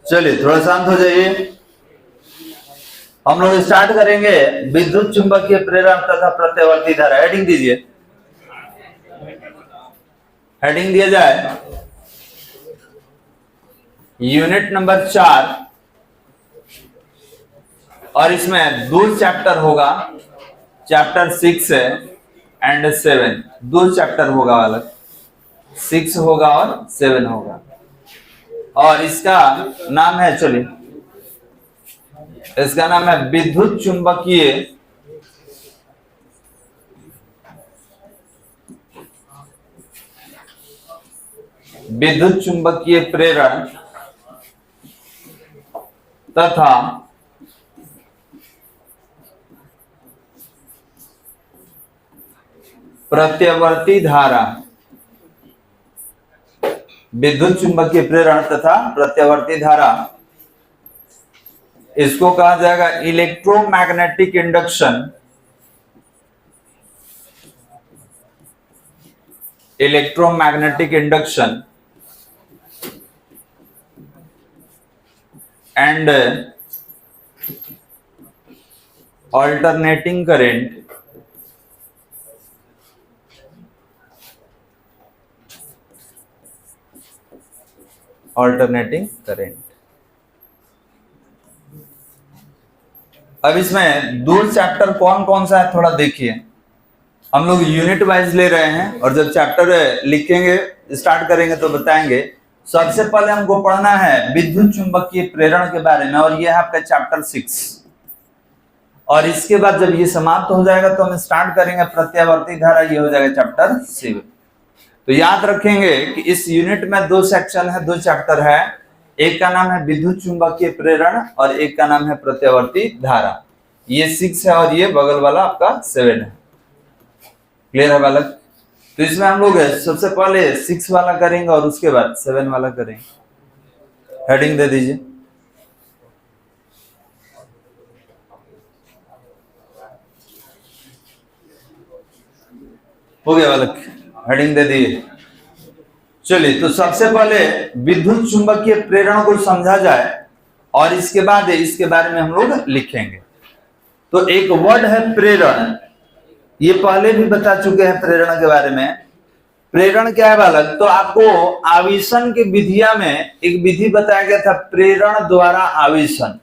चलिए थोड़ा शांत हो जाइए। हम लोग स्टार्ट करेंगे विद्युत चुंबकीय प्रेरण तथा प्रत्यावर्ती धारा। हेडिंग दीजिए, हेडिंग दिया जाए यूनिट नंबर 4 और इसमें दो चैप्टर होगा, चैप्टर 6 एंड 7। दो चैप्टर होगा, वाला 6 होगा और 7 होगा। और इसका नाम है, चलिए इसका नाम है विद्युत चुंबकीय प्रेरण तथा प्रत्यावर्ती धारा। विद्युत चुंबकीय प्रेरण तथा प्रत्यावर्ती धारा, इसको कहा जाएगा electromagnetic induction, electromagnetic induction and alternating current, alternating current. अब इसमें दो चैप्टर कौन कौन सा है थोड़ा देखिए। हम लोग यूनिट वाइज ले रहे हैं और जब चैप्टर लिखेंगे स्टार्ट करेंगे तो बताएंगे। सबसे पहले हमको पढ़ना है विद्युत चुंबकीय प्रेरण के बारे में और ये है आपका चैप्टर 6। और इसके बाद जब ये समाप्त हो जाएगा तो हम स्टार्ट करेंगे प्रत्यावर्ती धारा, ये हो जाएगा चैप्टर 7। तो याद रखेंगे कि इस यूनिट में दो सेक्शन है, दो चैप्टर है। एक का नाम है विद्युत चुंबकीय प्रेरण और एक का नाम है प्रत्यावर्ती धारा। ये 6 है और ये बगल वाला आपका 7 है। क्लियर है बालक? तो इसमें हम लोग सबसे पहले 6 वाला करेंगे और उसके बाद 7 वाला करेंगे। हेडिंग दे दीजिए। हो गया बालक, हेडिंग दे दिए। चलिए तो सबसे पहले विद्युत चुंबकीय प्रेरण को समझा जाए और इसके बाद इसके बारे में हम लोग लिखेंगे। तो एक वर्ड है प्रेरण, ये पहले भी बता चुके हैं प्रेरण के बारे में। प्रेरण क्या है बालक? तो आपको आवेशन की विधिया में एक विधि बताया गया था, प्रेरण द्वारा आवेशन।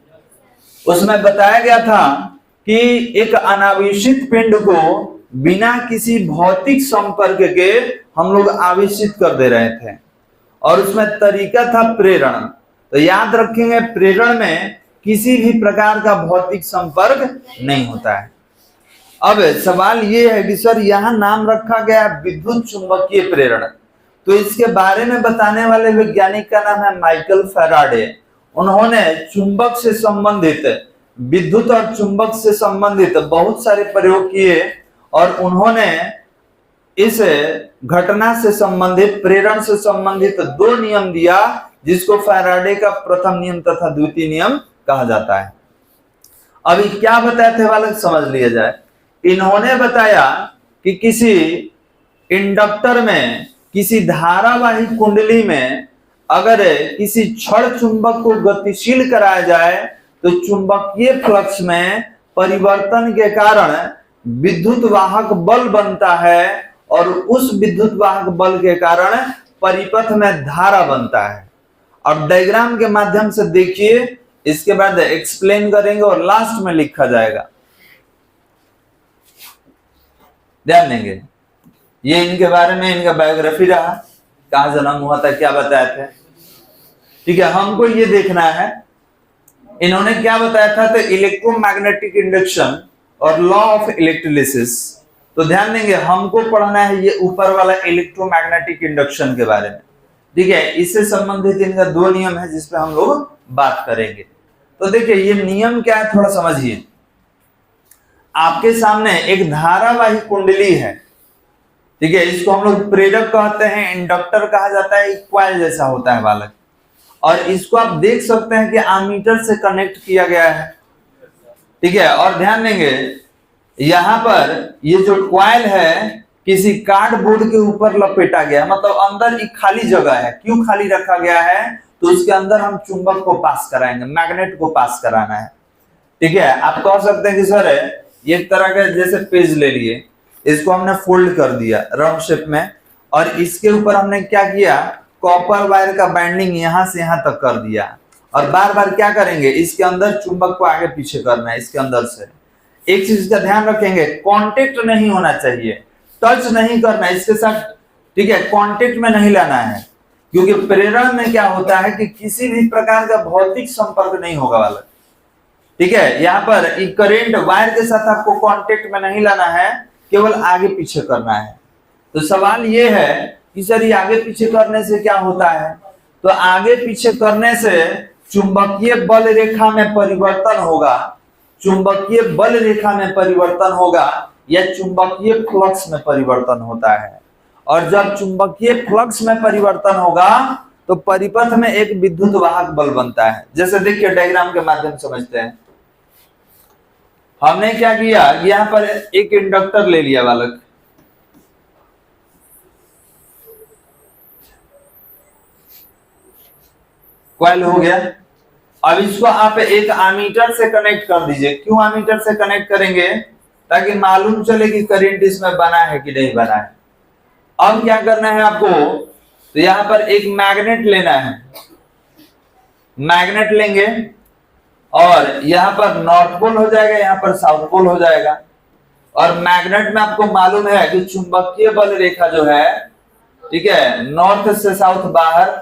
उसमें बताया गया था कि एक अनावेशित पिंड को बिना किसी भौतिक संपर्क के हम लोग आवेशित कर दे रहे थे और उसमें तरीका था प्रेरण। तो याद रखेंगे प्रेरण में किसी भी प्रकार का भौतिक संपर्क नहीं होता है। अब सवाल ये है कि सर यहाँ नाम रखा गया है विद्युत चुंबकीय प्रेरण, तो इसके बारे में बताने वाले वैज्ञानिक का नाम है माइकल फैराडे। उन्होंने चुंबक से संबंधित, विद्युत और चुंबक से संबंधित बहुत सारे प्रयोग किए और उन्होंने इस घटना से संबंधित, प्रेरण से संबंधित दो नियम दिया जिसको फैराडे का प्रथम नियम तथा द्वितीय नियम कहा जाता है। अभी क्या बताए थे बालक, समझ लिया जाए। इन्होंने बताया कि किसी इंडक्टर में, किसी धारावाही कुंडली में अगर किसी क्षण चुंबक को गतिशील कराया जाए तो चुंबकीय फ्लक्स में परिवर्तन के कारण विद्युत वाहक बल बनता है और उस विद्युत वाहक बल के कारण परिपथ में धारा बनता है। अब डायग्राम के माध्यम से देखिए, इसके बाद एक्सप्लेन करेंगे और लास्ट में लिखा जाएगा। ध्यान देंगे, ये इनके बारे में इनका बायोग्राफी रहा, कहां जन्म हुआ था, क्या बताया थे। ठीक है, हमको ये देखना है इन्होंने क्या बताया था। तो इलेक्ट्रोमैग्नेटिक इंडक्शन और लॉ ऑफ इलेक्ट्रोलिसिस। तो ध्यान देंगे हमको पढ़ना है ये ऊपर वाला इलेक्ट्रोमैग्नेटिक इंडक्शन के बारे में। ठीक है, इससे संबंधित इनका दो नियम है जिस पे हम लोग बात करेंगे। तो देखिए ये नियम क्या है थोड़ा समझिए। आपके सामने एक धारावाही कुंडली है, ठीक है, इसको हम लोग प्रेरक कहते हैं, इंडक्टर कहा जाता है, एक कॉइल जैसा होता है बालक। और इसको आप देख सकते हैं कि एमीटर से कनेक्ट किया गया है। ठीक है, और ध्यान देंगे यहां पर ये जो कॉइल है किसी कार्डबोर्ड के ऊपर लपेटा गया, मतलब अंदर एक खाली जगह है। क्यों खाली रखा गया है? तो उसके अंदर हम चुंबक को पास कराएंगे, मैग्नेट को पास कराना है। ठीक है, आप कह सकते हैं कि सर ये एक तरह का जैसे पेज ले लिए, इसको हमने फोल्ड कर दिया राउंड शेप में, और इसके ऊपर हमने क्या किया, कॉपर वायर का बाइंडिंग यहां से यहां तक कर दिया, और बार बार क्या करेंगे, इसके अंदर चुंबक को आगे पीछे करना है इसके अंदर से। एक चीज का ध्यान रखेंगे, कांटेक्ट नहीं होना चाहिए, टच नहीं करना है इसके साथ। ठीक है, कांटेक्ट में नहीं लाना है, क्योंकि प्रेरण में क्या होता है कि किसी भी प्रकार का भौतिक संपर्क नहीं होगा वाला। ठीक है, यहाँ पर करंट वायर के साथ आपको कांटेक्ट में नहीं लाना है, केवल आगे पीछे करना है। तो सवाल ये है कि सर ये आगे पीछे करने से क्या होता है, तो आगे पीछे करने से चुंबकीय बल रेखा में परिवर्तन होगा, चुंबकीय बल रेखा में परिवर्तन होगा, या चुंबकीय फ्लक्स में परिवर्तन होता है। और जब चुंबकीय फ्लक्स में परिवर्तन होगा तो परिपथ में एक विद्युत वाहक बल बनता है। जैसे देखिए डायग्राम के माध्यम से समझते हैं। हमने क्या किया, यहाँ पर एक इंडक्टर ले लिया बालक, कॉइल हो गया। अब इसको आप एक एमीटर से कनेक्ट कर दीजिए। क्यों एमीटर से कनेक्ट करेंगे, ताकि मालूम चले कि करंट इसमें बना है कि नहीं बना है। अब क्या करना है आपको, तो यहां पर एक मैग्नेट लेना है, मैग्नेट लेंगे और यहां पर नॉर्थ पोल हो जाएगा, यहां पर साउथ पोल हो जाएगा। और मैग्नेट में आपको मालूम है कि चुंबकीय बल रेखा जो है, ठीक है, नॉर्थ से साउथ बाहर,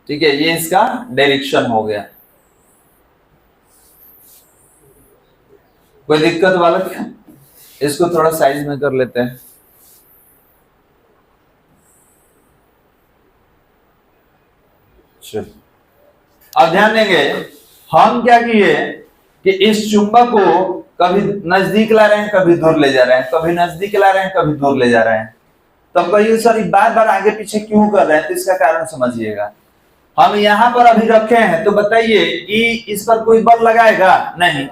ठीक है, ये इसका डायरेक्शन हो गया। कोई दिक्कत बालक, इसको थोड़ा साइज में कर लेते हैं। अब ध्यान देंगे, हम क्या किए कि इस चुंबक को कभी नजदीक ला रहे हैं, कभी दूर ले जा रहे हैं, कभी नजदीक ला रहे हैं, कभी दूर ले जा रहे हैं। तब कहिए सर बार बार आगे पीछे क्यों कर रहे हैं, तो इसका कारण समझिएगा। हम यहां पर अभी रखे हैं, तो बताइए कि इस पर कोई बल लगाएगा नहीं।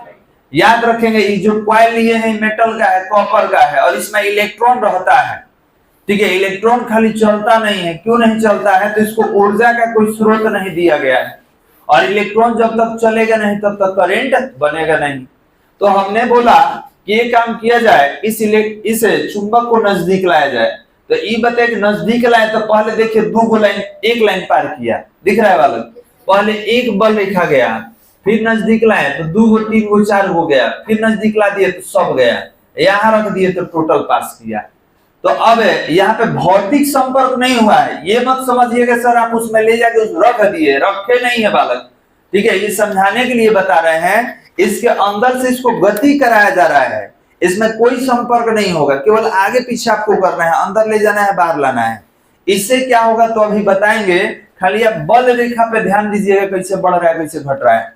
याद रखेंगे, ये जो कॉइल लिए हैं मेटल का है, कॉपर का है, और इसमें इलेक्ट्रॉन रहता है। ठीक है, इलेक्ट्रॉन खाली चलता नहीं है। क्यों नहीं चलता है, तो इसको ऊर्जा का कोई स्रोत नहीं दिया गया है, और इलेक्ट्रॉन जब तक चलेगा नहीं तब तक करंट बनेगा नहीं। तो हमने बोला कि ये काम किया जाए, इस चुंबक को नजदीक लाया जाए। तो ये बताए कि नजदीक लाए, तो पहले देखिए दो लाइन, एक लाइन पार किया, दिख रहा है बालक, पहले एक बल लिखा गया, फिर नजदीक लाए तो 2 गो 3 गो 4 हो गया, फिर नजदीक ला दिए तो सब गया, यहां रख दिए तो टोटल पास किया। तो अब यहाँ पे भौतिक संपर्क नहीं हुआ है, ये मत समझिएगा सर आप उसमें ले जाके रख दिए, रखे नहीं है बालक। ठीक है, ये समझाने के लिए बता रहे हैं, इसके अंदर से इसको गति कराया जा रहा है, इसमें कोई संपर्क नहीं होगा, केवल आगे पीछे आपको करना है, अंदर ले जाना है, बाहर लाना है। इससे क्या होगा तो अभी बताएंगे, खाली आप बल रेखा पे ध्यान दीजिएगा, कैसे बढ़ रहा है कैसे घट रहा है।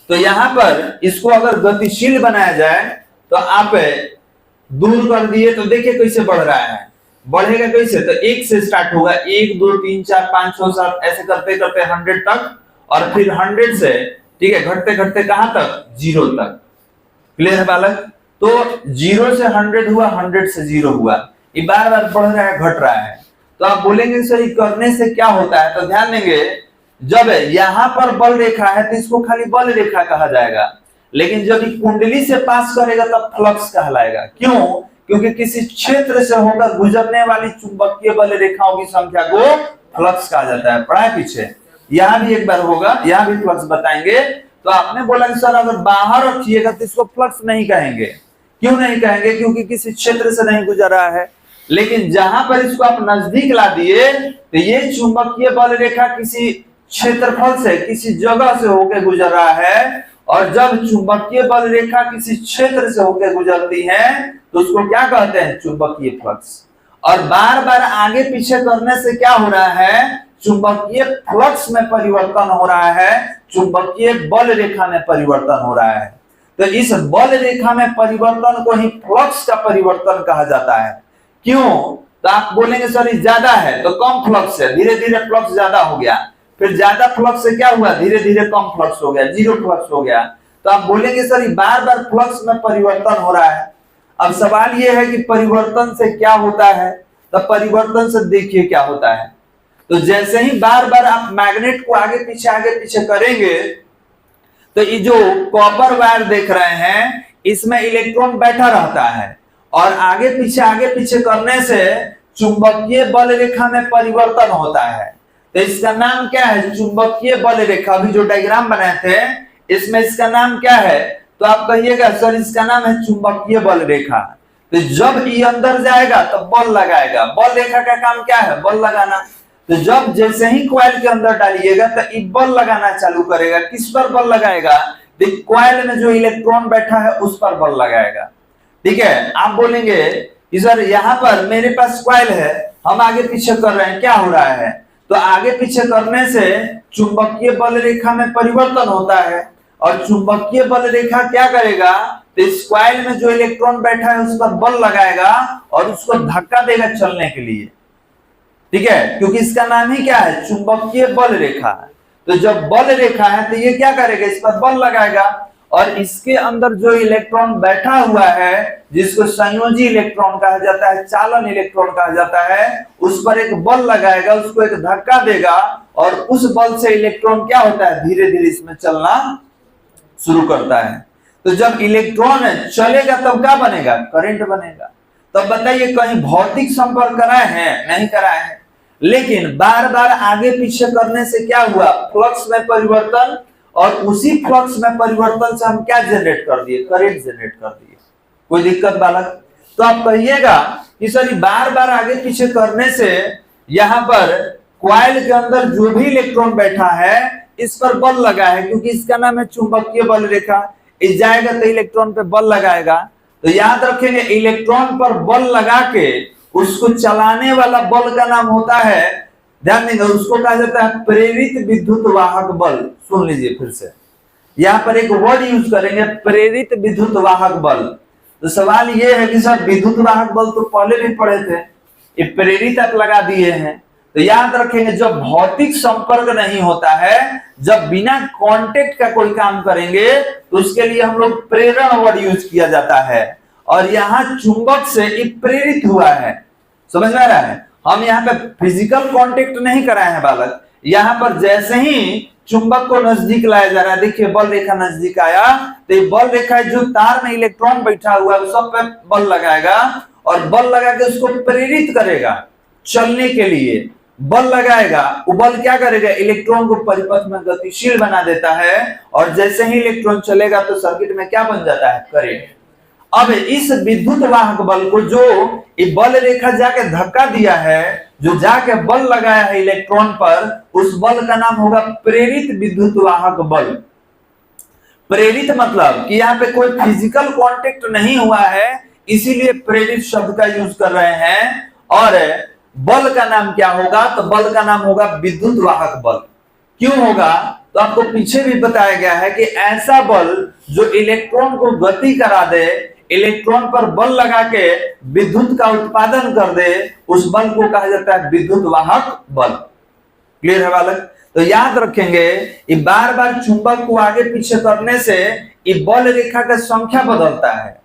तो यहां पर इसको अगर गतिशील बनाया जाए, तो आप दूर कर दिए तो देखिए कैसे बढ़ रहा है, बढ़ेगा कैसे, तो 1 से स्टार्ट होगा, 1 2 3 4 5 6 7 ऐसे करते करते 100 तक, और फिर 100 से, ठीक है, घटते घटते कहां तक, 0 तक। क्लियर है बालक। तो 0 से 100 हुआ, 100 से 0 हुआ, ये बार बार बढ़ रहा है, घट रहा है। तो आप बोलेंगे सर ये करने से क्या होता है, तो ध्यान देंगे, जब यहां पर बल रेखा है तो इसको खाली बल रेखा कहा जाएगा, लेकिन जब ये कुंडली से पास करेगा तब फ्लक्स कहलाएगा। क्यों, क्योंकि किसी क्षेत्र से होकर गुजरने वाली चुंबकीय बल रेखाओं की संख्या को फ्लक्स कहा जाता है। पढ़ा है पीछे, यहां भी एक बार होगा, यहां भी फ्लक्स बताएंगे। तो आपने बोला कि सर अगर बाहर रखिएगा तो इसको फ्लक्स नहीं कहेंगे। क्यों नहीं कहेंगे, क्योंकि किसी क्षेत्र से नहीं गुजर रहा है। लेकिन जहां पर इसको आप नजदीक ला दिए, तो ये चुंबकीय बल रेखा किसी क्षेत्रफल से, किसी जगह से होकर गुजर रहा है, और जब चुंबकीय बल रेखा किसी क्षेत्र से होकर गुजरती है तो उसको क्या कहते हैं, चुंबकीय फ्लक्स। और बार बार आगे पीछे करने से क्या हो रहा है, चुंबकीय फ्लक्स में परिवर्तन हो रहा है, चुंबकीय बल रेखा में परिवर्तन हो रहा है। तो इस बल रेखा में परिवर्तन को ही फ्लक्स का परिवर्तन कहा जाता है। क्यों, तो आप बोलेंगे सर ये ज्यादा है तो कम फ्लक्स है, धीरे धीरे फ्लक्स ज्यादा हो गया, फिर ज्यादा फ्लक्स से क्या हुआ, धीरे धीरे कम फ्लक्स हो गया, 0 फ्लक्स हो गया। तो आप बोलेंगे सर ये बार बार फ्लक्स में परिवर्तन हो रहा है। अब सवाल ये है कि परिवर्तन से क्या होता है, तो परिवर्तन से देखिए क्या होता है। तो जैसे ही बार बार आप मैग्नेट को आगे पीछे करेंगे, तो ये जो कॉपर वायर देख रहे हैं इसमें इलेक्ट्रॉन बैठा रहता है, और आगे पीछे करने से चुंबकीय बल रेखा में परिवर्तन होता है। तो इसका नाम क्या है? चुंबकीय बल रेखा। अभी जो डायग्राम बनाए थे इसमें इसका नाम क्या है? तो आप कहिएगा सर इसका नाम है चुंबकीय बल रेखा। तो जब ये अंदर जाएगा तो बल लगाएगा। बल रेखा का काम क्या है? बल लगाना। तो जब जैसे ही कॉइल के अंदर डालिएगा तो ये बल लगाना चालू करेगा। किस पर बल लगाएगा? कॉइल में जो इलेक्ट्रॉन बैठा है उस पर बल लगाएगा। ठीक है, आप बोलेंगे कि सर यहाँ पर मेरे पास कॉइल है, हम आगे पीछे कर रहे हैं, क्या हो रहा है? तो आगे पीछे करने से चुंबकीय बल रेखा में परिवर्तन होता है, और चुंबकीय बल रेखा क्या करेगा? तो इस कॉइल में जो इलेक्ट्रॉन बैठा है उस पर बल लगाएगा और उसको धक्का देगा चलने के लिए। ठीक है, क्योंकि इसका नाम ही क्या है? चुंबकीय बल रेखा। तो जब बल रेखा है तो ये क्या करेगा? इस पर बल लगाएगा, और इसके अंदर जो इलेक्ट्रॉन बैठा हुआ है जिसको संयोजी इलेक्ट्रॉन कहा जाता है, चालन इलेक्ट्रॉन कहा जाता है, उस पर एक बल लगाएगा, उसको एक धक्का देगा, और उस बल से इलेक्ट्रॉन क्या होता है? धीरे धीरे इसमें चलना शुरू करता है। तो जब इलेक्ट्रॉन चलेगा तब क्या बनेगा? करंट बनेगा। तब बताइए कहीं भौतिक संपर्क कराए हैं? नहीं कराए हैं, लेकिन बार बार आगे पीछे करने से क्या हुआ? फ्लक्स में परिवर्तन, और उसी फ्लक्स में परिवर्तन से हम क्या जनरेट कर दिए? करंट जनरेट कर दिए। कोई दिक्कत बालक? तो आप कहिएगा कि सर बार बार आगे पीछे करने से यहाँ पर कॉइल के अंदर जो भी इलेक्ट्रॉन बैठा है इस पर बल लगा है, क्योंकि इसका नाम है चुंबकीय बल रेखा। इस जाएगा तो इलेक्ट्रॉन पे बल लगाएगा। तो याद रखेंगे इलेक्ट्रॉन पर बल लगा के उसको चलाने वाला बल का नाम होता है, ध्यान देंगे, उसको कहा जाता है प्रेरित विद्युत वाहक बल। सुन लीजिए फिर से, यहाँ पर एक वर्ड यूज करेंगे, प्रेरित विद्युत वाहक बल। तो सवाल ये है कि सर विद्युत वाहक बल तो पहले भी पढ़े थे, ये प्रेरित आप लगा दिए हैं। तो याद रखेंगे जब भौतिक संपर्क नहीं होता है, जब बिना कांटेक्ट का कोई काम करेंगे तो उसके लिए हम लोग प्रेरण वर्ड यूज किया जाता है, और यहाँ चुंबक से ये प्रेरित हुआ है। समझ में आ रहा है? हम यहाँ पे फिजिकल कांटेक्ट नहीं कराए हैं बालक, यहाँ पर जैसे ही चुंबक को नजदीक लाया जा रहा है, देखिए बल रेखा नजदीक आया, तो ये बल रेखा जो तार में इलेक्ट्रॉन बैठा हुआ है सब पे बल लगाएगा, और बल लगा के उसको प्रेरित करेगा चलने के लिए। बल लगाएगा, वो बल क्या करेगा? इलेक्ट्रॉन को परिपथ में गतिशील बना देता है, और जैसे ही इलेक्ट्रॉन चलेगा तो सर्किट में क्या बन जाता है? करंट। अब इस विद्युत वाहक बल को जो ये बल रेखा जाके धक्का दिया है, जो जाके बल लगाया है इलेक्ट्रॉन पर, उस बल का नाम होगा प्रेरित विद्युत वाहक बल। प्रेरित मतलब कि यहाँ पे कोई फिजिकल कांटेक्ट नहीं हुआ है, इसीलिए प्रेरित शब्द का यूज कर रहे हैं। और बल का नाम क्या होगा? तो बल का नाम होगा विद्युत वाहक बल। क्यों होगा? तो आपको पीछे भी बताया गया है कि ऐसा बल जो इलेक्ट्रॉन को गति करा दे, इलेक्ट्रॉन पर बल लगा के विद्युत का उत्पादन कर दे, उस बल को कहा जाता है विद्युत वाहक बल। क्लियर है बालक? तो याद रखेंगे ये बार बार चुंबक को आगे पीछे करने से ये बल रेखा का संख्या बदलता है,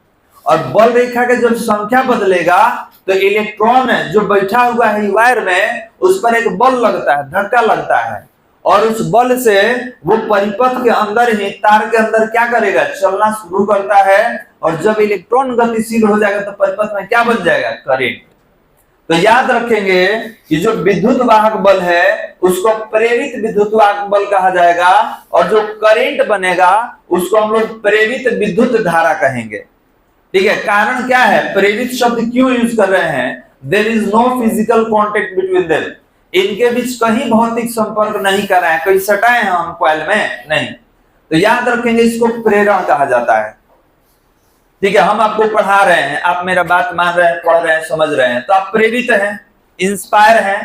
और बल रेखा का जब संख्या बदलेगा तो इलेक्ट्रॉन जो बैठा हुआ है वायर में उस पर एक बल लगता है, धक्का लगता है, और उस बल से वो परिपथ के अंदर ही तार के अंदर क्या करेगा? चलना शुरू करता है, और जब इलेक्ट्रॉन गतिशील हो जाएगा तो परिपथ में क्या बन जाएगा? करंट। तो याद रखेंगे कि जो विद्युत वाहक बल है उसको प्रेरित विद्युत वाहक बल कहा जाएगा, और जो करंट बनेगा उसको हम लोग प्रेरित विद्युत धारा कहेंगे। ठीक है, कारण क्या है? प्रेरित शब्द क्यों यूज कर रहे हैं? There is no physical contact between them, इनके बीच कहीं भौतिक संपर्क नहीं कर रहे हैं, कहीं सटाए हैं हम कॉइल में नहीं। तो याद रखेंगे इसको प्रेरण कहा जाता है। ठीक है, हम आपको पढ़ा रहे हैं, आप मेरा बात मान रहे हैं, पढ़ रहे हैं, समझ रहे हैं, तो आप प्रेरित हैं, इंस्पायर हैं।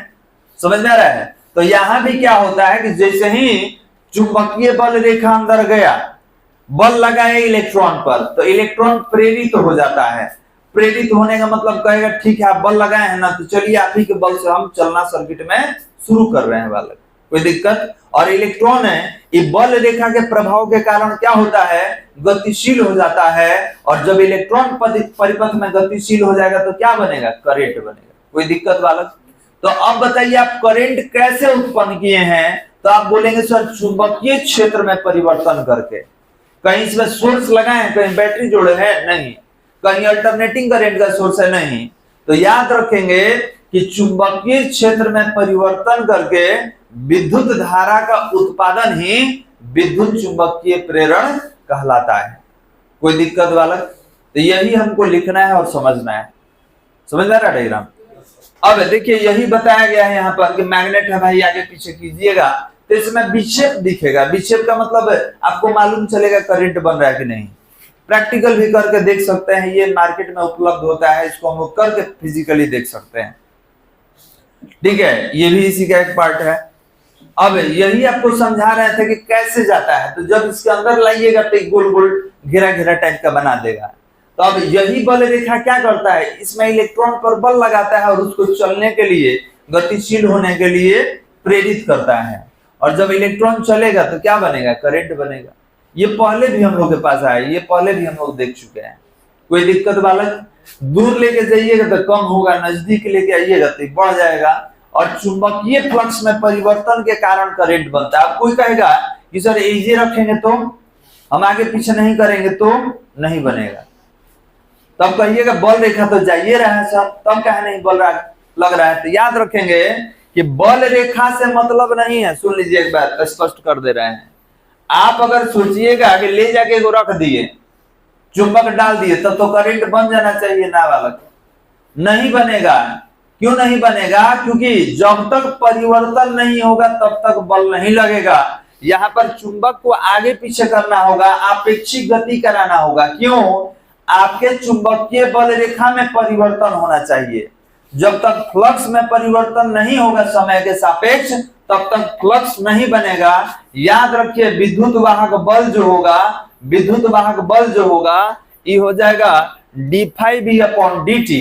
समझ में आ रहा है? तो यहां भी क्या होता है कि जैसे ही चुंबकीय बल रेखा अंदर गया, बल लगाए इलेक्ट्रॉन पर, तो इलेक्ट्रॉन प्रेरित हो जाता है। प्रेरित होने का मतलब कहेगा ठीक है आप बल लगाए हैं ना, तो चलिए आप ही के बल से हम चलना सर्किट में शुरू कर रहे हैं बालक, कोई दिक्कत? और इलेक्ट्रॉन है ये बल रेखा के प्रभाव के कारण क्या होता है? गतिशील हो जाता है, और जब इलेक्ट्रॉन परिपथ में गतिशील हो जाएगा तो क्या बनेगा? करंट बनेगा। कोई दिक्कत बालक? तो अब बताइए आप करंट कैसे उत्पन्न किए हैं? तो आप बोलेंगे सर चुंबकीय क्षेत्र में परिवर्तन करके। कहीं इसमें सोर्स लगाए हैं, कहीं बैटरी जोड़े हैं? नहीं। कहीं अल्टरनेटिंग करंट का सोर्स है? नहीं। तो याद रखेंगे कि चुंबकीय क्षेत्र में परिवर्तन करके विद्युत धारा का उत्पादन ही विद्युत चुंबकीय प्रेरण कहलाता है। कोई दिक्कत वाला? तो यही हमको लिखना है और समझना है। समझ आ रहा डायग्राम? अब देखिए यही बताया गया है यहाँ पर कि मैग्नेट है भाई, आगे पीछे कीजिएगा तो इसमें विक्षेप दिखेगा। विक्षेप का मतलब आपको मालूम चलेगा करंट बन रहा है कि नहीं। प्रैक्टिकल भी करके देख सकते हैं, ये मार्केट में उपलब्ध होता है, इसको हम लोग करके फिजिकली देख सकते हैं। ठीक है, ये भी इसी का एक पार्ट है। अब यही आपको समझा रहे थे कि कैसे जाता है। तो जब इसके अंदर लाइएगा तो गोल गोल घेरा घेरा टाइप का बना देगा। तो अब यही बल रेखा क्या करता है, इसमें इलेक्ट्रॉन पर बल लगाता है और उसको चलने के लिए, गतिशील होने के लिए प्रेरित करता है। और जब इलेक्ट्रॉन चलेगा तो क्या बनेगा? करंट बनेगा। ये पहले भी हम लोग के पास आया, ये पहले भी हम लोग देख चुके हैं। कोई दिक्कत बालक? दूर लेके जाइएगा तो कम होगा, नजदीक लेके आइएगा तो बढ़ जाएगा। और चुंबकीय फ्लक्स में परिवर्तन के कारण करंट बनता है। अब कोई कहेगा कि सर इजी रखेंगे तो, हम आगे पीछे नहीं करेंगे तो नहीं बनेगा। तब कहिएगा बल रेखा तो जाइए रहा है सर, तब कहे नहीं बल लग रहा है। तो याद रखेंगे कि बल रेखा से मतलब नहीं है। सुन लीजिए एक बार स्पष्ट कर दे रहे हैं। आप अगर सोचिएगा कि ले जाके एगो रख दिए, चुंबक डाल दिए, तब तो करंट बन जाना चाहिए ना बालक? नहीं बनेगा। क्यों नहीं बनेगा? क्योंकि जब तक परिवर्तन नहीं होगा तब तक बल नहीं लगेगा। यहाँ पर चुंबक को आगे पीछे करना होगा, आपेक्षिक गति कराना होगा। क्यों? आपके चुंबकीय बल रेखा में परिवर्तन होना चाहिए। जब तक फ्लक्स में परिवर्तन नहीं होगा समय के सापेक्ष, तब तक फ्लक्स नहीं बनेगा। याद रखिए विद्युत वाहक बल जो होगा, विद्युत वाहक बल जो होगा, ये हो जाएगा d∅v/dt।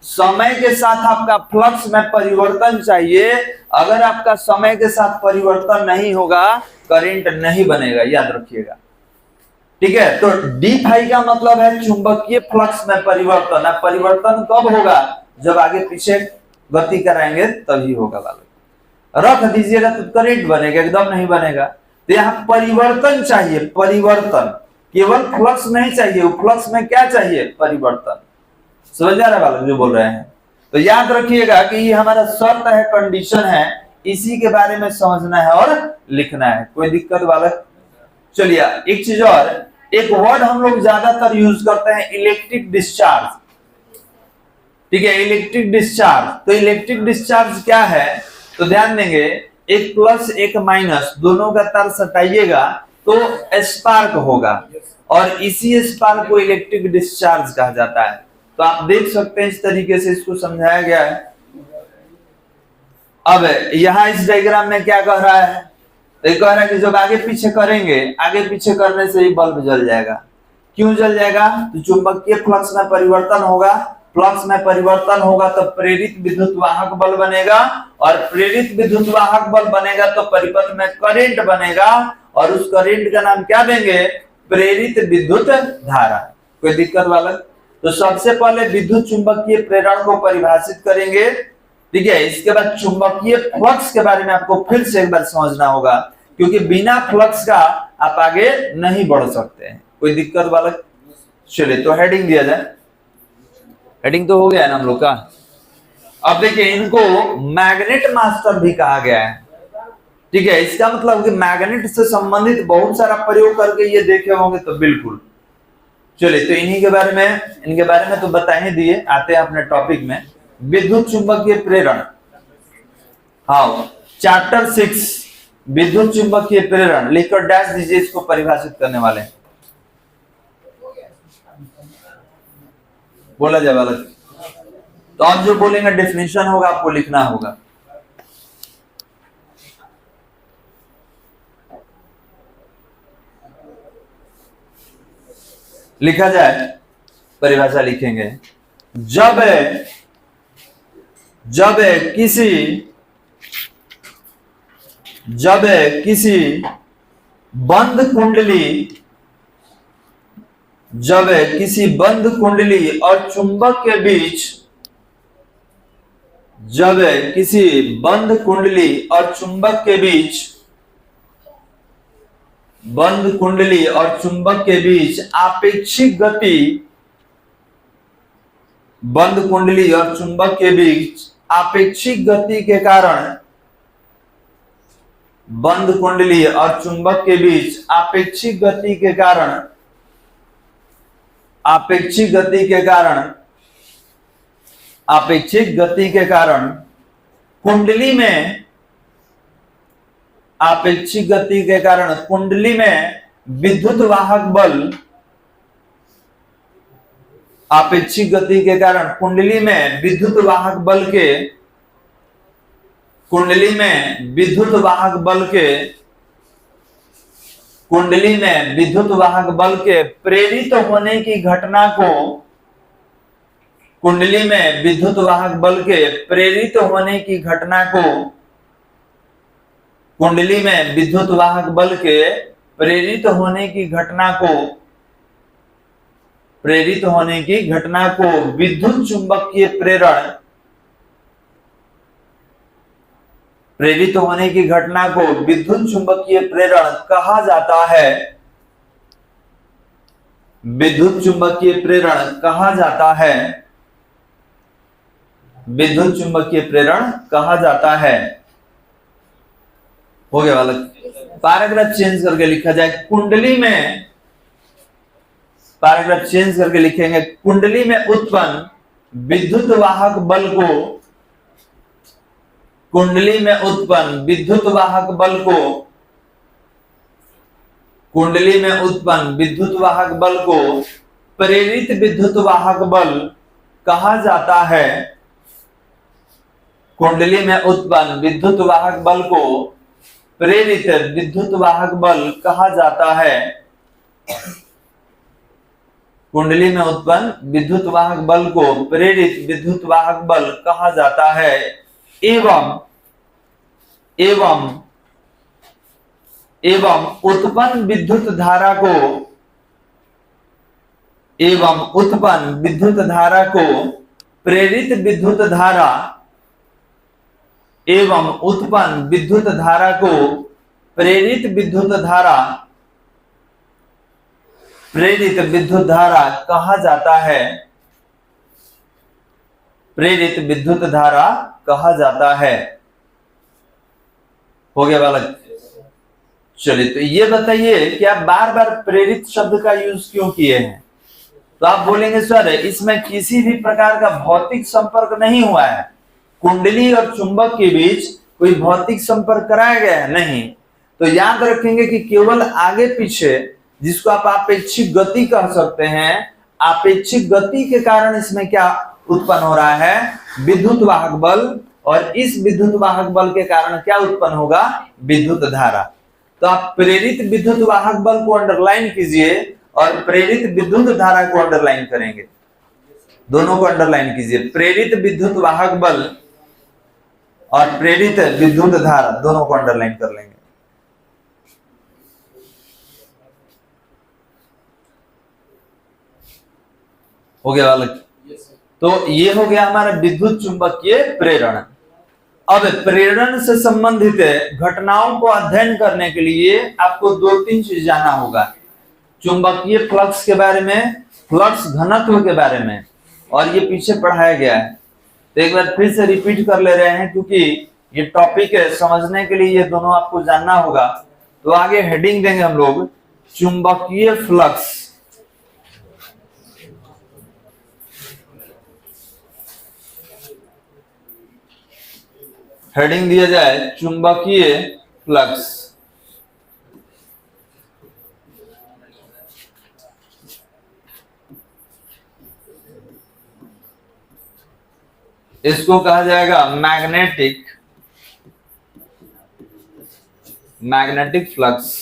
समय के साथ आपका फ्लक्स में परिवर्तन चाहिए। अगर आपका समय के साथ परिवर्तन नहीं होगा, करंट नहीं बनेगा। याद रखिएगा, ठीक है। तो d∅ का मतलब है चुंबकीय फ्लक्स में परिवर्तन। अब परिवर्तन कब होगा? जब आगे पीछे गति कराएंगे तभी होगा बालक। रख दीजिएगा तो करंट बनेगा, एकदम नहीं बनेगा। तो यहाँ परिवर्तन चाहिए, परिवर्तन। केवल फ्लक्स नहीं चाहिए, फ्लक्स में क्या चाहिए? परिवर्तन। समझ आ रहा है बालक जो बोल रहे हैं? तो याद रखिएगा कि ये हमारा शर्त है, कंडीशन है, इसी के बारे में समझना है और लिखना है। कोई दिक्कत बालक? चलिए एक चीज और, एक वर्ड हम लोग ज्यादातर यूज करते हैं, इलेक्ट्रिक डिस्चार्ज। ठीक है, इलेक्ट्रिक डिस्चार्ज। तो इलेक्ट्रिक डिस्चार्ज क्या है? तो ध्यान देंगे, एक प्लस एक माइनस दोनों का तार सटाइएगा तो स्पार्क होगा, और इसी स्पार्क को इलेक्ट्रिक डिस्चार्ज कहा जाता है। तो आप देख सकते हैं इस तरीके से इसको समझाया गया है। अब यहां इस डायग्राम में क्या कह रहा है? तो कह रहा है कि जब आगे पीछे करेंगे, आगे पीछे करने से ही बल्ब जल जाएगा। क्यों जल जाएगा? तो चुंबकीय फ्लक्स में परिवर्तन होगा, फ्लक्स में परिवर्तन होगा तो प्रेरित विद्युत वाहक बल बनेगा, और प्रेरित विद्युत वाहक बल बनेगा तो परिपथ में करंट बनेगा, और उस करंट का नाम क्या देंगे? प्रेरित विद्युत धारा। कोई दिक्कत वाला? तो सबसे पहले विद्युत चुंबकीय प्रेरण को परिभाषित करेंगे, ठीक है। इसके बाद चुंबकीय फ्लक्स के बारे में आपको फिर से एक बार समझना होगा, क्योंकि बिना फ्लक्स का आप आगे नहीं बढ़ सकते हैं। कोई दिक्कत वाला? चलिए तो हेडिंग दिया जाए। हेडिंग तो हो गया है ना हम लोग का। अब देखिए, इनको मैग्नेट मास्टर भी कहा गया है, ठीक है। इसका मतलब कि मैग्नेट से संबंधित बहुत सारा प्रयोग करके ये देखे होंगे, तो बिल्कुल। चलिए तो इन्हीं के बारे में, इनके बारे में तो बता ही दिए। आते हैं अपने टॉपिक में, विद्युत चुंबकीय प्रेरण। हाँ, चैप्टर 6 विद्युत चुंबकीय प्रेरण लिखकर डैश दीजिए, इसको परिभाषित करने वाले बोला जाए वाला। तो आप जो बोलेंगे डेफिनेशन होगा, आपको लिखना होगा। लिखा जाए, परिभाषा लिखेंगे। जब किसी बंद कुंडली और चुंबक के बीच जब किसी बंद कुंडली और चुंबक के बीच आपेक्षिक गति बंद कुंडली और चुंबक के बीच आपेक्षिक गति के कारण बंद कुंडली और चुंबक के बीच आपेक्षिक गति के कारण कुंडली में विद्युत वाहक बल के प्रेरित होने की घटना को विद्युत चुंबकीय प्रेरण कहा जाता है। हो गया वाला पैराग्राफ चेंज करके लिखा जाए। पैराग्राफ चेंज करके लिखेंगे, कुंडली में उत्पन्न विद्युत वाहक बल को प्रेरित विद्युत वाहक बल कहा जाता है। एवं उत्पन्न विद्युत धारा को प्रेरित विद्युत धारा कहा जाता है। हो गया बालक। चलिए, तो ये बताइए कि आप बार बार प्रेरित शब्द का यूज क्यों किए हैं? तो आप बोलेंगे सर इसमें किसी भी प्रकार का भौतिक संपर्क नहीं हुआ है, कुंडली और चुंबक के बीच कोई भौतिक संपर्क कराया गया है, नहीं। तो याद रखेंगे कि केवल आगे पीछे, जिसको आप आपेक्षिक गति कह सकते हैं, आपेक्षिक गति के कारण इसमें क्या उत्पन्न हो रहा है? विद्युत वाहक बल, और इस विद्युत वाहक बल के कारण क्या उत्पन्न होगा? विद्युत धारा। तो आप प्रेरित विद्युत वाहक बल को अंडरलाइन कीजिए और प्रेरित विद्युत धारा को अंडरलाइन करेंगे, दोनों को अंडरलाइन कीजिए। प्रेरित विद्युत वाहक बल और प्रेरित विद्युत धारा दोनों को अंडरलाइन कर लेंगे। हो गया बालक। तो ये हो गया हमारा विद्युत चुंबकीय प्रेरण। अब प्रेरण से संबंधित घटनाओं को अध्ययन करने के लिए आपको 2-3 चीज जानना होगा। चुंबकीय फ्लक्स के बारे में, फ्लक्स घनत्व के बारे में, और ये पीछे पढ़ाया गया है। तो एक बार फिर से रिपीट कर ले रहे हैं, क्योंकि ये टॉपिक है, समझने के लिए ये दोनों आपको जानना होगा। तो आगे हेडिंग देंगे हम लोग, चुंबकीय फ्लक्स। हेडिंग दिया जाए चुंबकीय फ्लक्स। इसको कहा जाएगा मैग्नेटिक फ्लक्स।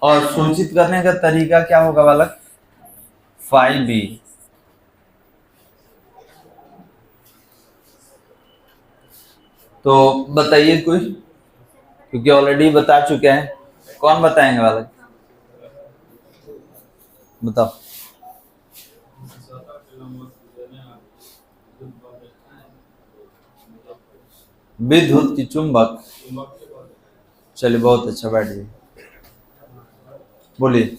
और सूचित करने का तरीका क्या होगा बालक? Phi B. तो बताइए कोई, क्योंकि ऑलरेडी बता चुके हैं। कौन बताएंगे बालक? बताओ। विद्युत की चुंबक। चलिए बहुत अच्छा, बैठिए, बोलिए।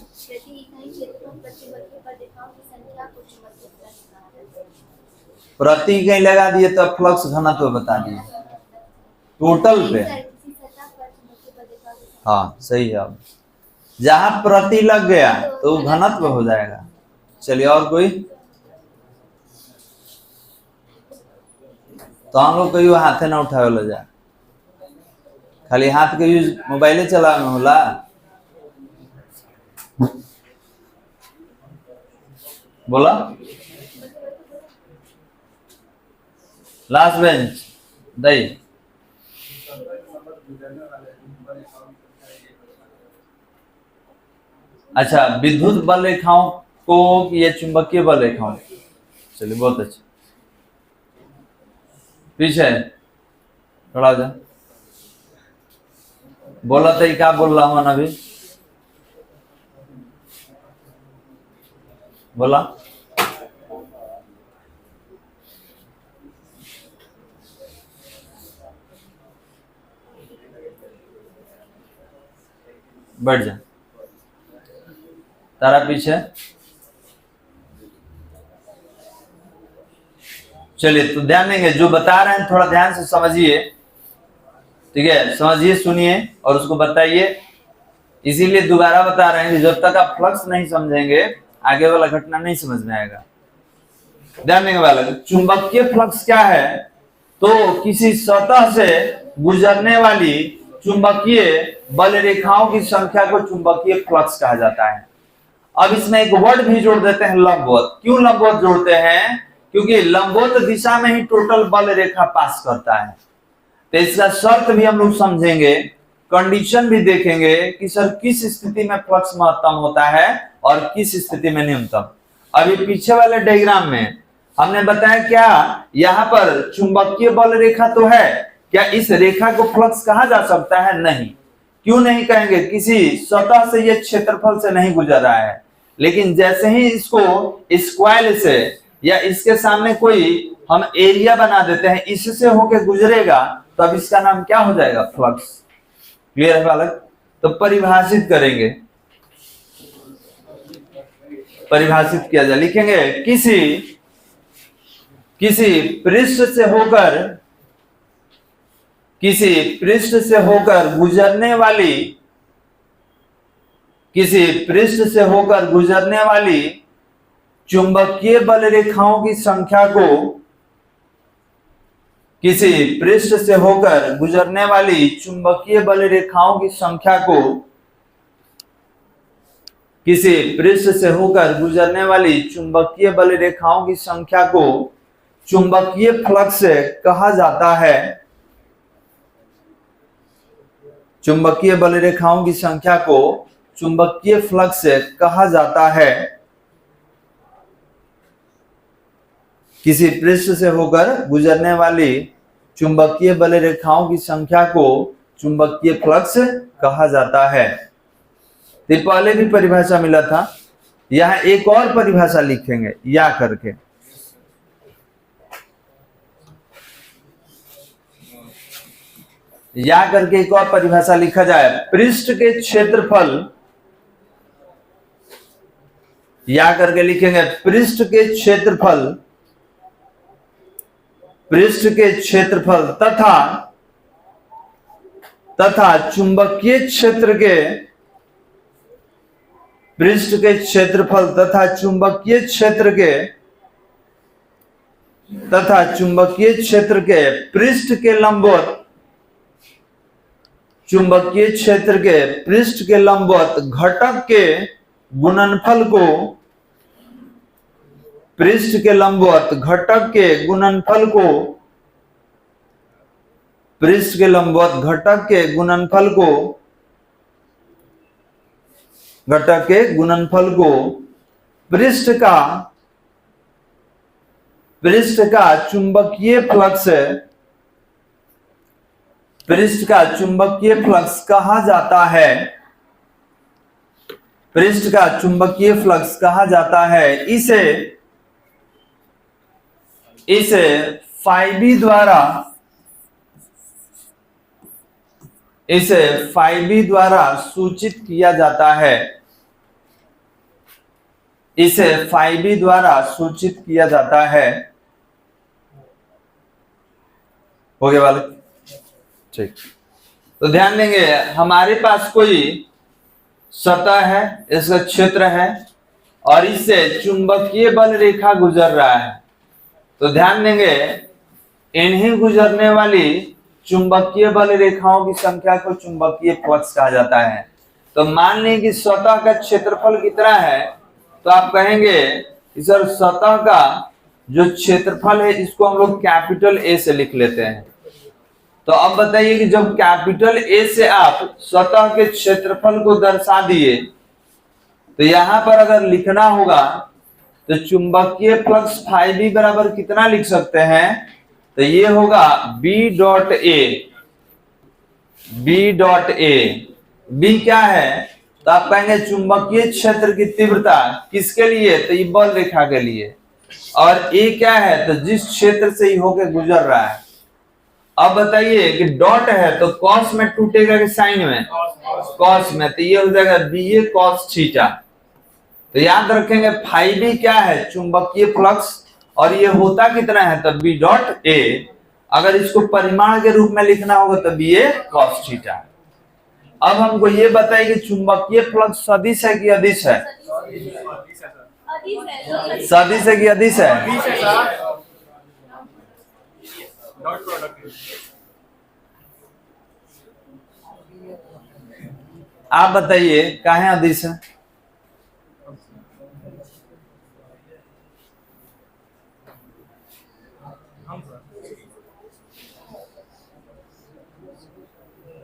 प्रति इकाई लगा दिए तो फ्लक्स घनत्व बता दिए टोटल पे। हाँ सही है। अब जहां प्रति लग गया तो घनत्व हो जाएगा। चलिए और कोई? तो हम लोग कहीं हाथे ना उठावे लो जा, खाली हाथ के यूज मोबाइले चला में होला। बोला लास्ट बेंच दई। अच्छा, विद्युत बल रेखाओं को ये चुंबकीय बल रेखाओं? चलिए बहुत अच्छा। पीछे थोड़ा जा बोला तो क्या बोल रहा हूं अभी? बोला बैठ जा तारा पीछे। चलिए तो ध्यान देंगे, जो बता रहे हैं थोड़ा ध्यान से समझिए, ठीक है? समझिए, सुनिए और उसको बताइए। इसीलिए दोबारा बता रहे हैं कि जब तक आप फ्लक्स नहीं समझेंगे आगे वाला घटना नहीं समझ में आएगा। ध्यान देंगे बालक, चुंबकीय फ्लक्स क्या है? तो किसी सतह से गुजरने वाली चुंबकीय बल रेखाओं की संख्या को चुंबकीय फ्लक्स कहा जाता है। अब इसमें एक वर्ड भी जोड़ देते हैं, लंबवत। क्यों लंबवत जोड़ते हैं? क्योंकि लंबवत दिशा में ही टोटल बल रेखा पास करता है। तो इसका शर्त भी हम लोग समझेंगे, कंडीशन भी देखेंगे कि सर किस स्थिति में फ्लक्स महत्तम होता है और किस स्थिति में न्यूनतम। अभी पीछे वाले डायग्राम में हमने बताया क्या यहाँ पर चुंबकीय बल रेखा तो है, क्या इस रेखा को फ्लक्स कहा जा सकता है? नहीं। क्यों नहीं कहेंगे? किसी सतह से ये क्षेत्रफल से नहीं गुजर रहा है, लेकिन जैसे ही इसको स्क्वायर से या इसके सामने कोई हम एरिया बना देते हैं, इससे होके गुजरेगा, तो अब इसका नाम क्या हो जाएगा? फ्लक्स। क्लियर है बालक? तो परिभाषित करेंगे, परिभाषित किया जाए, लिखेंगे किसी पृष्ठ से होकर गुजरने वाली चुंबकीय बल रेखाओं की संख्या को किसी पृष्ठ से होकर गुजरने वाली चुंबकीय बल रेखाओं की संख्या को किसी पृष्ठ से होकर गुजरने वाली चुंबकीय बल रेखाओं की संख्या को चुंबकीय फ्लक्स कहा जाता है। चुंबकीय बल रेखाओं की संख्या को चुंबकीय फ्लक्स कहा जाता है। किसी पृष्ठ से होकर गुजरने वाली चुंबकीय बल रेखाओं की संख्या को चुंबकीय फ्लक्स कहा जाता है। तो पहले भी परिभाषा मिला था, यहां एक और परिभाषा लिखेंगे या करके। या करके एक और परिभाषा लिखा जाए, पृष्ठ के क्षेत्रफल, या करके लिखेंगे पृष्ठ के क्षेत्रफल तथा चुंबकीय क्षेत्र के पृष्ठ के क्षेत्रफल तथा चुंबकीय क्षेत्र के पृष्ठ के लंबवत चुंबकीय क्षेत्र के पृष्ठ के लंबवत घटक के गुणनफल को पृष्ठ के लंबवत घटक के गुणनफल को पृष्ठ के लंबवत घटक के गुणनफल को पृष्ठ का चुंबकीय फ्लक्स कहा जाता है। पृष्ठ का चुंबकीय फ्लक्स कहा जाता है। इसे फाइबी द्वारा सूचित किया जाता है। इसे फाइबी द्वारा सूचित किया जाता है। हो गया बालक? ठीक। तो ध्यान देंगे, हमारे पास कोई सतह है, इसका क्षेत्र है और इससे चुंबकीय बल रेखा गुजर रहा है। तो ध्यान देंगे, इन्हीं गुजरने वाली चुंबकीय बल रेखाओं की संख्या को चुंबकीय फ्लक्स कहा जाता है। तो मान लें कि सतह का क्षेत्रफल कितना है, तो आप कहेंगे कि सर सतह का जो क्षेत्रफल है इसको हम लोग कैपिटल ए से लिख लेते हैं। तो अब बताइए कि जब कैपिटल ए से आप सतह के क्षेत्रफल को दर्शा दिए, तो यहां पर अगर लिखना होगा तो चुंबकीय फ्लक्स फाइबी बराबर कितना लिख सकते हैं, तो ये होगा बी डॉट ए। बी क्या है, तो आप कहेंगे चुंबकीय क्षेत्र की तीव्रता किसके लिए, तो ये बल रेखा के लिए। और ए क्या है, तो जिस क्षेत्र से ये होकर गुजर रहा है। अब बताइए कि डॉट है तो कॉस में टूटेगा कि साइन में, कॉस में, तो ये हो जाएगा बी ए कॉस थीटा। तो याद रखेंगे फाइबी क्या है, चुंबकीय फ्लक्स, और ये होता कितना है, तो बी डॉट ए। अगर इसको परिमाण के रूप में लिखना होगा तो बी ए कॉस थीटा। अब हमको ये बताइए कि चुंबकीय फ्लक्स सदिश है कि अदिश है, सदिश है कि अदिश है। आप बताइए काहे अदिश है?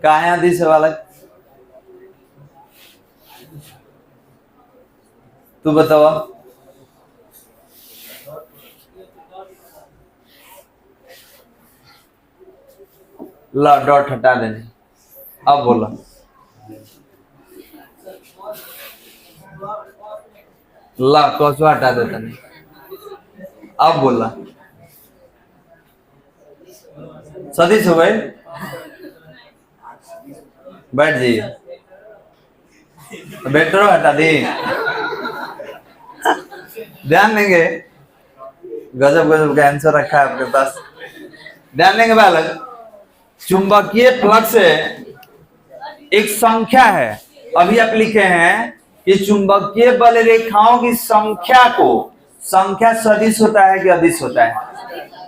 काहे अदिश है बालक, तू बताओ। ला डॉट हटा देने, अब बोला। ला कौसवा हटा देता नहीं, अब बोला। सदिश हो गए, बैठ जाइए, बेटर हटा दी। ध्यान देंगे, गजब गजब का आंसर रखा है आपके पास। ध्यान देंगे बालक, चुंबकीय फ्लक्स एक संख्या है। अभी आप लिखे हैं कि चुंबकीय बल रेखाओं की संख्या को, संख्या सदिश होता है कि अदिश होता है,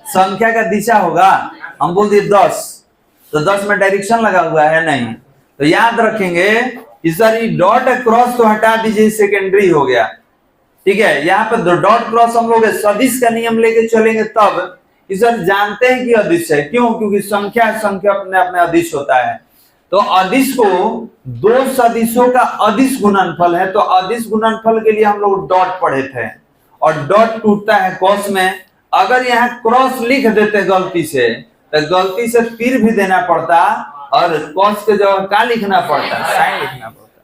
संख्या का दिशा होगा। हम बोल दिए 10, तो 10 में डायरेक्शन लगा हुआ है नहीं, तो याद रखेंगे कि सर ये डॉट क्रॉस तो हटा दीजिए, सेकेंडरी हो गया। ठीक है, यहाँ पर डॉट क्रॉस हम लोग सदिश का नियम लेके चलेंगे तब सर जानते हैं कि अदिश है। क्यों? क्योंकि संख्या अपने अपने अदिश होता है। तो अदिश को दो सदिशों का अदिश गुणनफल है, तो अदिश गुणनफल के लिए हम लोग डॉट पढ़े थे, और डॉट टूटता है कॉस में। अगर यहाँ क्रॉस लिख देते गलती से, तो गलती से तीर भी देना पड़ता, और कॉस के जगह क्या लिखना पड़ता, साइन लिखना पड़ता।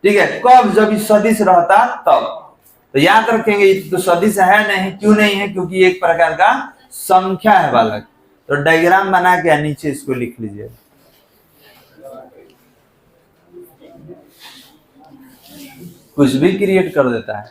ठीक है, कब? जब सदिश रहता तब। तो याद रखेंगे तो सदिश है नहीं, क्यों नहीं है? क्योंकि एक प्रकार का संख्या है बालक। तो डायग्राम बना के नीचे इसको लिख लीजिए। कुछ भी क्रिएट कर देता है।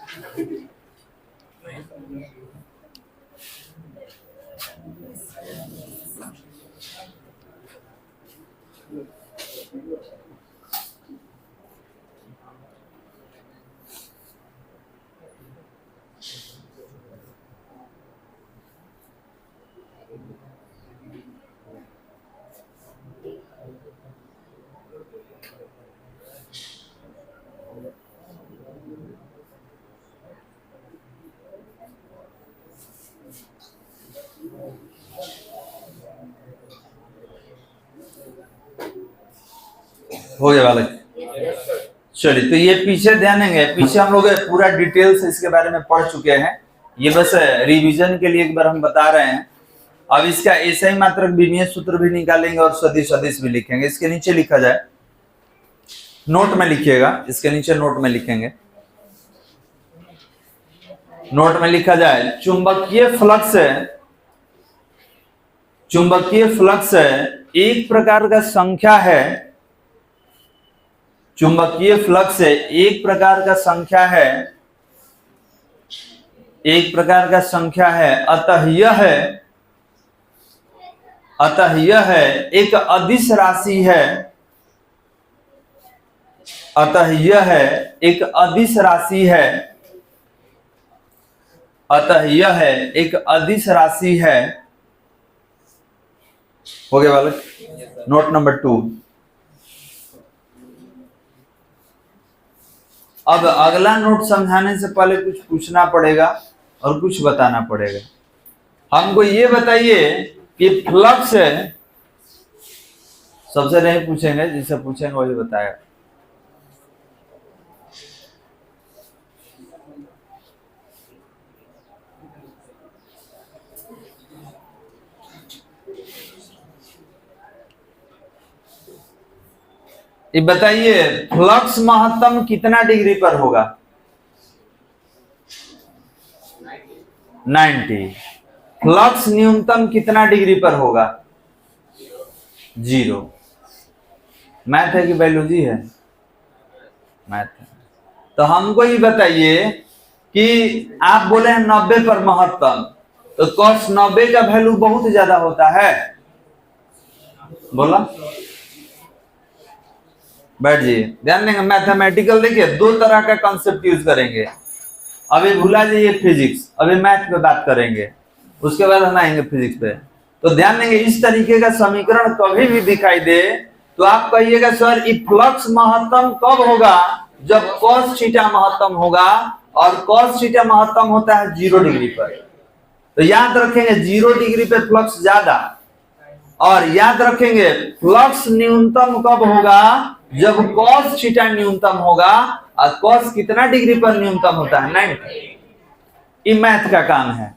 हो गया बालक? चलिए, तो ये पीछे ध्यान देंगे, पीछे हम लोग पूरा डिटेल से इसके बारे में पढ़ चुके हैं। ये बस रिवीजन के लिए एक बार हम बता रहे हैं। अब इसका ऐसा ही मात्रक विमीय सूत्र भी निकालेंगे और सदिश सदिश भी लिखेंगे। इसके नीचे लिखा जाए, नोट में लिखिएगा, इसके नीचे नोट में लिखेंगे। नोट में लिखा जाए चुंबकीय फ्लक्स एक प्रकार का संख्या है, चुंबकीय फ्लक्स एक प्रकार का संख्या है, अतः यह एक अदिश राशि है, हो गया बालक। Note number 2। अब अगला नोट समझाने से पहले कुछ पूछना पड़ेगा और कुछ बताना पड़ेगा। हमको ये बताइए कि फ्लक्स, सबसे नहीं पूछेंगे, जिससे पूछेंगे वही बताएगा। ये बताइए फ्लक्स महत्तम कितना डिग्री पर होगा? 90। फ्लक्स न्यूनतम कितना डिग्री पर होगा? 0। मैथ है कि बायोलॉजी है? मैथ है। तो हमको ये बताइए कि आप बोले हैं 90 पर महत्तम, तो cos 90 का वैल्यू बहुत ज्यादा होता है, बोला। बैठ जाइए, ध्यान देंगे। मैथमेटिकल देखिए 2 तरह का कॉन्सेप्ट यूज करेंगे। अभी भूला जाइए फिजिक्स, अभी मैथ पे बात करेंगे, उसके बाद हम आएंगे फिजिक्स पे। तो ध्यान देंगे, इस तरीके का समीकरण कभी भी दिखाई दे तो आप कहिएगा सर ये फ्लक्स महत्तम कब होगा? जब cos थीटा महत्तम होगा, और cos थीटा महत्तम होता है 0 डिग्री पर। तो याद रखेंगे 0 डिग्री पे फ्लक्स ज्यादा, और याद रखेंगे फ्लक्स न्यूनतम कब होगा? जब cos थीटा न्यूनतम होगा, और cos कितना डिग्री पर न्यूनतम होता है? 90। ये मैथ का काम है,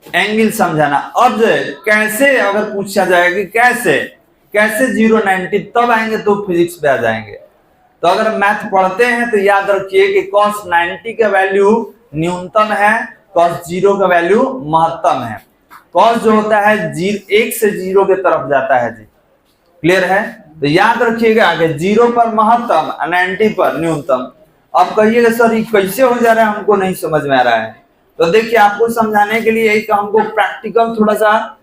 एंगल समझाना। अब कैसे अगर पूछा जाएगा कि कैसे 0 90, तब आएंगे तो फिजिक्स पे आ जाएंगे। तो अगर मैथ पढ़ते हैं तो याद रखिए कि cos 90 का वैल्यू न्यूनतम है, cos 0 का वैल्यू महत्तम है। cos जो होता है 1 से 0 के तरफ जाता है जी, क्लियर है? तो याद रखिएगा आगे 0 पर महत्तम, 90 पर न्यूनतम। अब कहिएगा सर ये कैसे हो जा रहा है, हमको नहीं समझ में आ रहा है। तो देखिए आपको समझाने के लिए एक हमको प्रैक्टिकल थोड़ा सा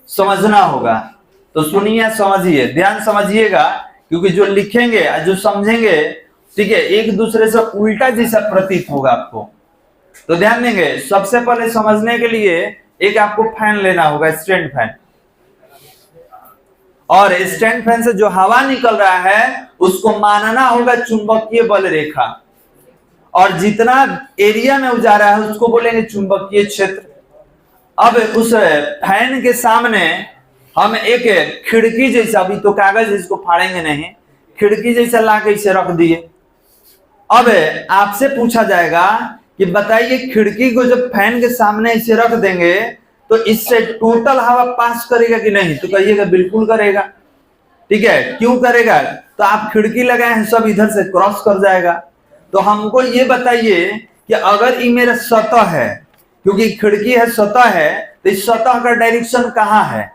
समझना होगा। तो सुनिए, समझिए, ध्यान समझिएगा, क्योंकि जो लिखेंगे और जो समझेंगे, ठीक है, एक दूसरे से उल्टा जैसा प्रतीत होगा आपको। तो ध्यान देंगे, सबसे पहले समझने के लिए एक आपको फैन लेना होगा, स्टैंड फैन। और स्टैंड फैन से जो हवा निकल रहा है उसको मानना होगा चुंबकीय बल रेखा, और जितना एरिया में जा रहा है उसको बोलेंगे चुंबकीय क्षेत्र। अब उस फैन के सामने हम एक खिड़की जैसा, अभी तो कागज इसको फाड़ेंगे नहीं, खिड़की जैसा ला के इसे रख दिए। अब आपसे पूछा जाएगा कि बताइए खिड़की को जब फैन के सामने इसे रख देंगे तो इससे टोटल हवा पास करेगा कि नहीं? तो कहिएगा बिल्कुल करेगा, ठीक है। क्यों करेगा? तो आप खिड़की लगाए हैं, सब इधर से क्रॉस कर जाएगा। तो हमको ये बताइए कि अगर ये मेरा सतह है, क्योंकि खिड़की है, सतह है, तो इस सतह का डायरेक्शन कहाँ है?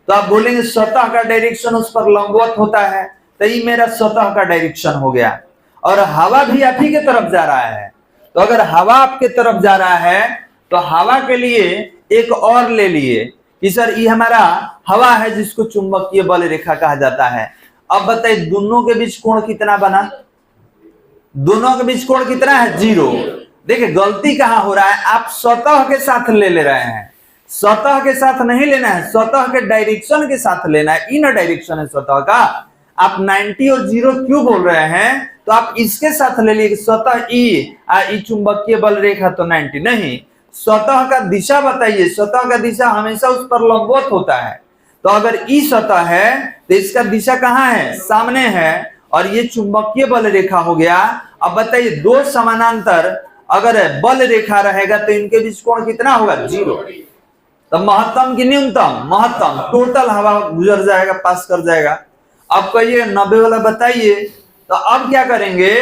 तो आप बोलेंगे सतह का डायरेक्शन उस पर लंबवत होता है, तो ये मेरा सतह का डायरेक्शन हो गया। और हवा भी आप ही के तरफ जा रहा है, तो अगर हवा आपके तरफ जा रहा है तो हवा के लिए एक और ले लिए कि सर ये हमारा हवा है जिसको चुंबकीय बल रेखा कहा जाता है। अब बताइए दोनों के बीच कोण कितना बना? दोनों के बीच कोण कितना है? 0। देखिए गलती कहां हो रहा है, आप सतह के साथ ले रहे हैं। सतह के साथ नहीं लेना है, सतह के डायरेक्शन के साथ लेना है। इन डायरेक्शन है सतह का। आप 90 और 0 क्यों बोल रहे हैं? तो आप इसके साथ ले लिए सतह ई चुंबकीय बल रेखा, तो 90 नहीं। सतह का दिशा बताइए, सतह का दिशा हमेशा उस पर लंबवत होता है। तो अगर ई सतह है तो इसका दिशा कहाँ है? सामने है, और ये चुंबकीय बल रेखा हो गया। अब बताइए दो समानांतर अगर बल रेखा रहेगा तो इनके बीच कोण कितना होगा? 0। तो महत्तम की न्यूनतम? महत्तम। टोटल हवा गुजर जाएगा, पास कर जाएगा। अब कहिए 90 वाला बताइए, तो अब क्या करेंगे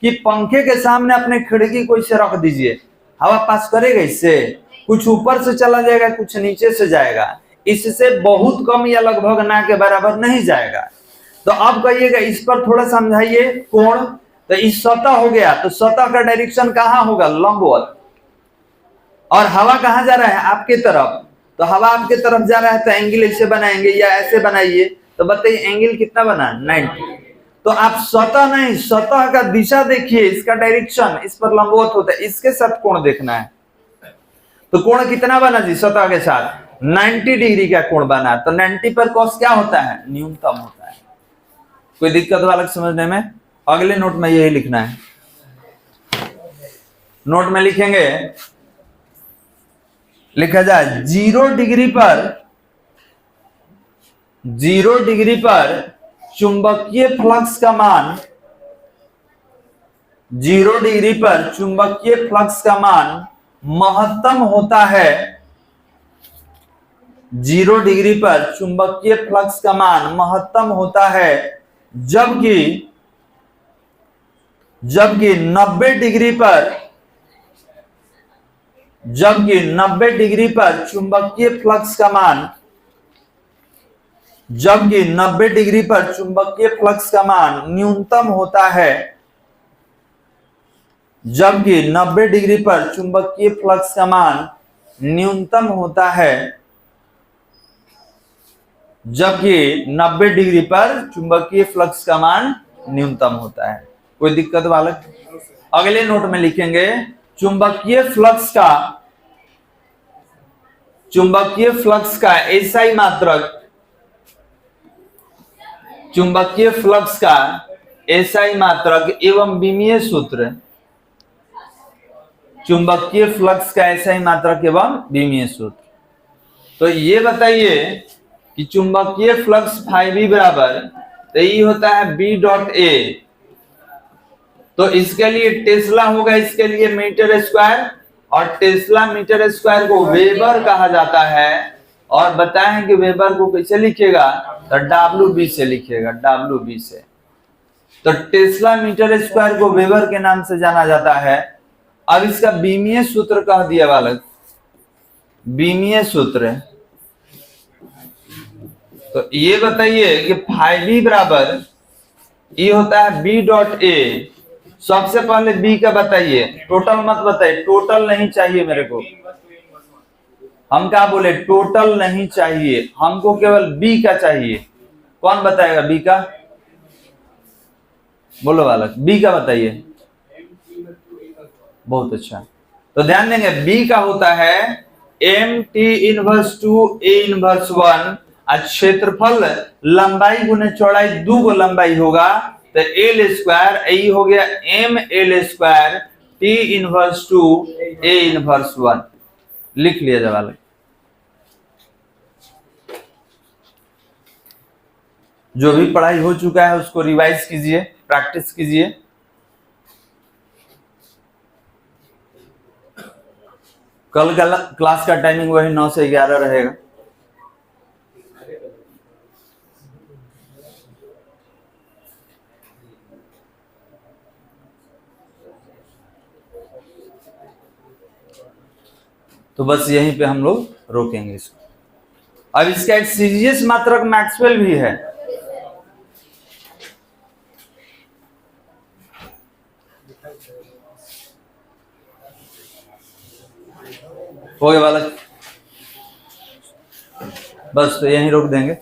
कि पंखे के सामने अपने खिड़की को इसे रख दीजिए, हवा पास करेगा, इससे कुछ ऊपर से चला जाएगा, कुछ नीचे से जाएगा, इससे बहुत कम या लगभग ना के बराबर नहीं जाएगा। तो अब कहिएगा इस पर थोड़ा समझाइए कोण। तो इस सतह हो गया, तो सतह का डायरेक्शन कहाँ होगा, लंबवत, और हवा कहाँ जा रहा है, आपके तरफ। तो हवा आपके तरफ जा रहा है तो एंगल ऐसे बनाएंगे या ऐसे बनाइए, तो बताइए एंगल कितना बना, 90। तो आप सतह नहीं, सतह का दिशा देखिए, इसका डायरेक्शन इस पर लंबवत होता है, इसके साथ कोण देखना है। तो कोण कितना बना जी, सतह के साथ 90 डिग्री का कोण बना। तो 90 पर कॉस क्या होता है, न्यूनतम होता है। कोई दिक्कत वाला समझने में? अगले नोट में यही लिखना है। नोट में लिखेंगे, लिखा जाए 0 डिग्री पर चुंबकीय फ्लक्स का मान, 0 डिग्री पर चुंबकीय फ्लक्स का मान महत्तम होता है। 0 डिग्री पर चुंबकीय फ्लक्स का मान महत्तम होता है, जबकि 90 डिग्री पर चुंबकीय फ्लक्स का मान, जबकि 90 डिग्री पर चुंबकीय फ्लक्स का मान न्यूनतम होता है, जबकि 90 डिग्री पर चुंबकीय फ्लक्स का मान न्यूनतम होता है, जबकि 90 डिग्री पर चुंबकीय फ्लक्स का मान न्यूनतम होता है। कोई दिक्कत बालक? अगले नोट में लिखेंगे, चुंबकीय फ्लक्स का एसआई मात्रक, चुंबकीय फ्लक्स का एसआई मात्रक एवं विमीय सूत्र, चुंबकीय फ्लक्स का एसआई मात्रक एवं विमीय सूत्र। तो ये बताइए कि चुंबकीय फ्लक्स फाई बराबर, तो ये होता है बी डॉट ए। तो इसके लिए टेस्ला होगा, इसके लिए मीटर स्क्वायर, और टेस्ला मीटर स्क्वायर को वेबर कहा जाता है। और बताएं कि वेबर को कैसे लिखेगा, तो WB से लिखेगा, WB से। तो टेस्ला मीटर स्क्वायर को वेबर के नाम से जाना जाता है। अब इसका विमीय सूत्र कह दिया बालक, विमीय सूत्र। तो ये बताइए कि फाई बराबर ये होता है बी डॉट ए। सबसे पहले बी का बताइए, टोटल मत बताइए, टोटल नहीं चाहिए मेरे को। हम क्या बोले, टोटल नहीं चाहिए हमको, केवल बी का चाहिए। कौन बताएगा बी का, बोलो बालक, बी का बताइए। बहुत अच्छा, तो ध्यान देंगे, बी का होता है MT−2 A−1। क्षेत्रफल लंबाई गुने चौड़ाई, 2 गो लंबाई होगा, तो L स्क्वायर, यही हो गया ML स्क्वायर T−2 A−1। लिख लिया जवाब। जो भी पढ़ाई हो चुका है उसको रिवाइज कीजिए, प्रैक्टिस कीजिए। कल का क्लास का टाइमिंग वही 9 से 11 रहेगा। तो बस यहीं पे हम लोग रोकेंगे इसको। अब इसका एक सीरीज मात्रक मैक्सवेल भी है। हो गया वाला, बस तो यहीं रोक देंगे।